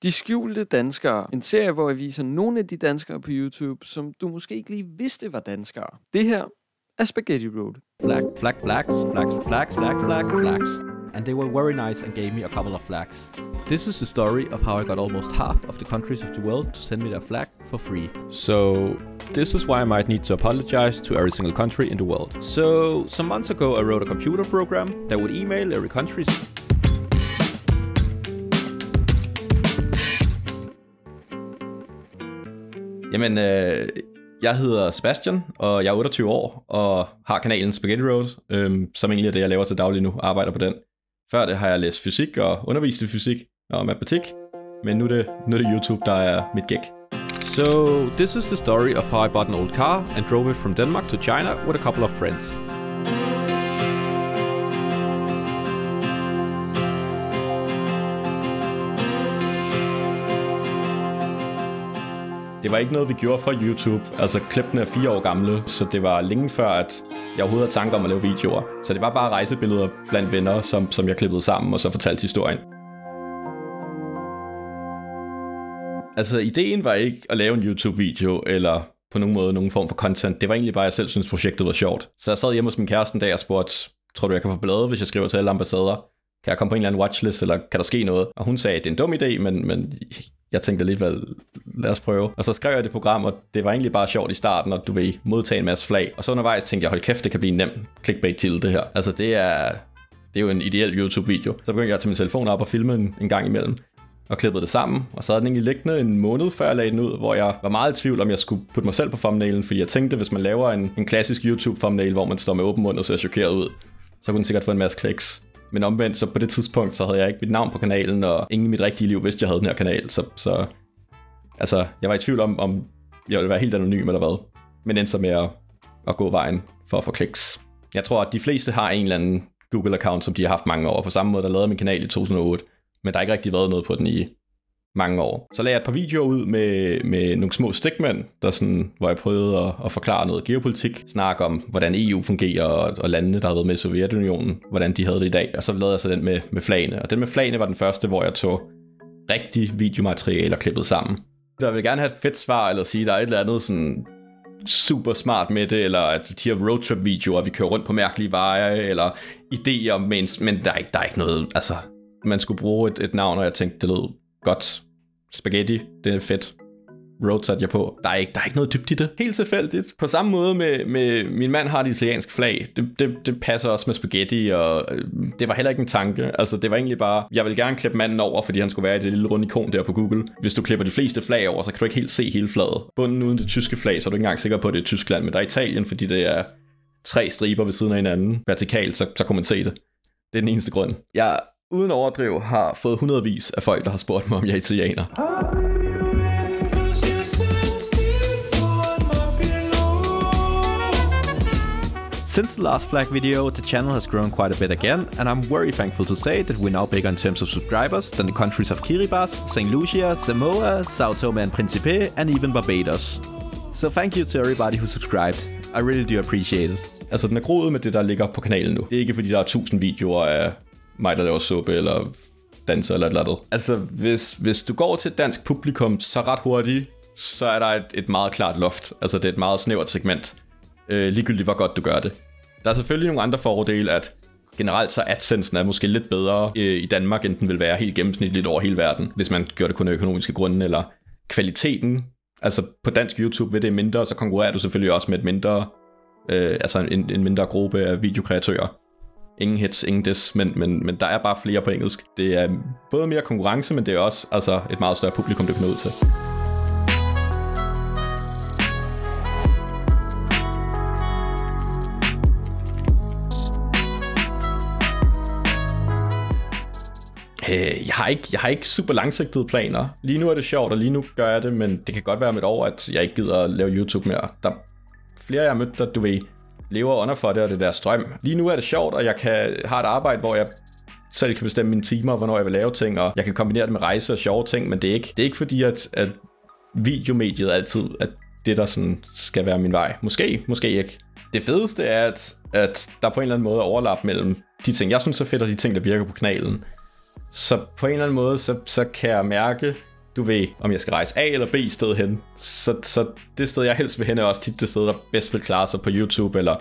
De skjulte danskere. En serie, hvor jeg viser nogle af de danskere på YouTube, som du måske ikke lige vidste var danskere. Det her er Spaghetti Road. Flags. And they were very nice and gave me a couple of flags. This is the story of how I got almost half of the countries of the world to send me their flag for free. So, this is why I might need to apologize to every single country in the world. So, some months ago I wrote a computer program that would email every country. Jamen, jeg hedder Sebastian, og jeg er 28 år, og har kanalen Spaghetti Road, som egentlig er det, jeg laver til daglig nu, arbejder på den. Før det har jeg læst fysik og undervist i fysik og matematik, men nu er det YouTube, der er mit gig. So, this is the story of how I bought an old car and drove it from Denmark to China with a couple of friends. Det var ikke noget, vi gjorde for YouTube. Altså, klippene er 4 år gamle, så det var længe før, at jeg overhovedet havde tanker om at lave videoer. Så det var bare rejsebilleder blandt venner, som jeg klippede sammen og så fortalte historien. Altså, ideen var ikke at lave en YouTube-video eller på nogen måde nogen form for content. Det var egentlig bare, at jeg selv synes projektet var sjovt. Så jeg sad hjemme hos min kæreste en dag og spurgte, tror du, jeg kan få blade, hvis jeg skriver til alle ambassader? Kan jeg komme på en eller anden watchlist, eller kan der ske noget? Og hun sagde, at det er en dum idé, men jeg tænkte alligevel, lad os prøve. Og så skrev jeg det program, og det var egentlig bare sjovt i starten, at du vil modtage en masse flag. Og så undervejs tænkte jeg, hold kæft, det kan blive en nem clickbait til det her. Altså det er jo en ideel YouTube-video. Så begyndte jeg at tage min telefon op og filme en gang imellem. Og klippede det sammen. Og så havde den egentlig liggende en måned, før jeg lagde den ud, hvor jeg var meget i tvivl, om jeg skulle putte mig selv på thumbnailen. Fordi jeg tænkte, hvis man laver en klassisk YouTube-thumbnail, hvor man står med åben mund og ser chokeret ud, så kunne den sikkert få en masse kliks. Men omvendt, så på det tidspunkt, så havde jeg ikke mit navn på kanalen, og ingen i mit rigtige liv vidste, jeg havde den her kanal. Så altså, jeg var i tvivl om jeg ville være helt anonym eller hvad. Men endte så med at gå vejen for at få kliks. Jeg tror, at de fleste har en eller anden Google-account, som de har haft mange år. På samme måde, der lavede min kanal i 2008. Men der har ikke rigtig været noget på den i mange år. Så lagde jeg et par videoer ud med nogle små stikmænd, hvor jeg prøvede at forklare noget geopolitik, snakke om, hvordan EU fungerer, og landene, der har været med i Sovjetunionen, hvordan de havde det i dag. Og så lavede jeg så den med flagene. Og den med flagene var den første, hvor jeg tog rigtig videomateriale og klippede sammen. Så jeg vil gerne have et fedt svar, eller sige, at der er et eller andet sådan super smart med det, eller at de her roadtrip-videoer, vi kører rundt på mærkelige veje, eller idéer, men der er ikke noget, altså, man skulle bruge et navn, og jeg tænkte, det lød godt. Spaghetti, det er fedt. Road satte jeg på. Der er ikke noget dybt i det. Helt tilfældigt. På samme måde med min mand har et italiensk flag. Det passer også med spaghetti, og det var heller ikke en tanke. Altså, det var egentlig bare, jeg vil gerne klippe manden over, fordi han skulle være i det lille runde ikon der på Google. Hvis du klipper de fleste flag over, så kan du ikke helt se hele flaget. Bunden uden det tyske flag, så er du ikke engang sikker på, at det er Tyskland, men der er Italien, fordi det er 3 striber ved siden af hinanden. Vertikalt, så kunne man se det. Det er den eneste grund. Jeg uden overdriv har fået hundredvis af folk, der har spurgt mig, om jeg er italiener. Since the last flag video, the channel has grown quite a bit again, and I'm very thankful to say that we're now bigger in terms of subscribers than the countries of Kiribati, St. Lucia, Samoa, Sao Tome and Principe, and even Barbados. So thank you to everybody who subscribed. I really do appreciate it. Altså, den er groet med det, der ligger på kanalen nu. Det er ikke, fordi der er 1000 videoer af mig, der laver suppe, eller danser, eller et eller andet. Altså, hvis du går til et dansk publikum, så ret hurtigt, så er der et meget klart loft. Altså, det er et meget snævert segment. Ligegyldigt, hvor godt du gør det. Der er selvfølgelig nogle andre fordele, at generelt så AdSensen er måske lidt bedre i Danmark, end den vil være helt gennemsnitligt over hele verden, hvis man gør det kun af økonomiske grunde, eller kvaliteten. Altså, på dansk YouTube vil det mindre, så konkurrerer du selvfølgelig også med et mindre, en mindre gruppe af videokreatører. Ingen hits, ingen diss, men der er bare flere på engelsk. Det er både mere konkurrence, men det er også et meget større publikum, du kan nå ud til. Jeg har ikke super langsigtede planer. Lige nu er det sjovt, og lige nu gør jeg det, men det kan godt være om et år, at jeg ikke gider at lave YouTube mere. Der er flere, jeg har mødt, der du ved, lever under for det, og det der strøm. Lige nu er det sjovt, og jeg har et arbejde, hvor jeg selv kan bestemme mine timer, hvornår jeg vil lave ting, og jeg kan kombinere det med rejse og sjove ting, men det er ikke fordi, at videomediet altid er det, der sådan skal være min vej. Måske ikke. Det fedeste er, at der på en eller anden måde er overlap mellem de ting, jeg synes er fedt, og de ting, der virker på kanalen. Så på en eller anden måde, så kan jeg mærke, du ved, om jeg skal rejse A eller B sted hen. Så det sted, jeg helst vil hen, er også tit det sted, der bedst vil klare sig på YouTube, eller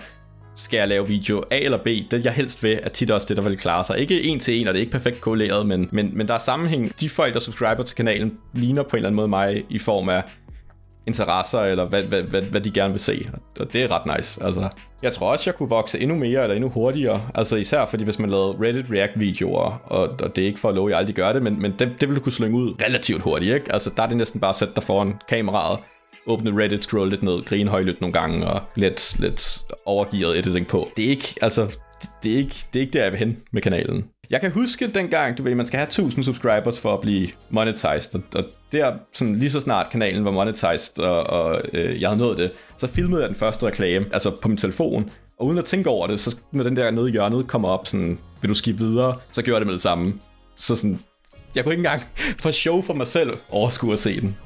skal jeg lave video A eller B, det jeg helst vil, er tit også det, der vil klare sig. Ikke en til en, og det er ikke perfekt korreleret, men der er sammenhæng. De folk, der subscriber til kanalen, ligner på en eller anden måde mig i form af interesser, eller hvad de gerne vil se. Og det er ret nice. Altså, jeg tror også, jeg kunne vokse endnu mere, eller endnu hurtigere. Altså især fordi, hvis man lavede Reddit React-videoer, og det er ikke for at love, at jeg aldrig gør det, men det vil du kunne slynge ud relativt hurtigt, ikke? Altså der er det næsten bare at sætte dig foran kameraet, åbne Reddit, scroll lidt ned, grine højlydt nogle gange, og lidt overgearet editing på. Det er ikke, altså, det er ikke der, jeg vil hen med kanalen. Jeg kan huske dengang, du ved, man skal have 1000 subscribers for at blive monetized, og der sådan lige så snart kanalen var monetized, og jeg havde nået det, så filmede jeg den første reklame, altså på min telefon, og uden at tænke over det, så når den der nede i hjørnet kommer op, sådan, vil du skifte videre, så gjorde jeg det med det samme. Så sådan, jeg kunne ikke engang for show for mig selv overskue at se den.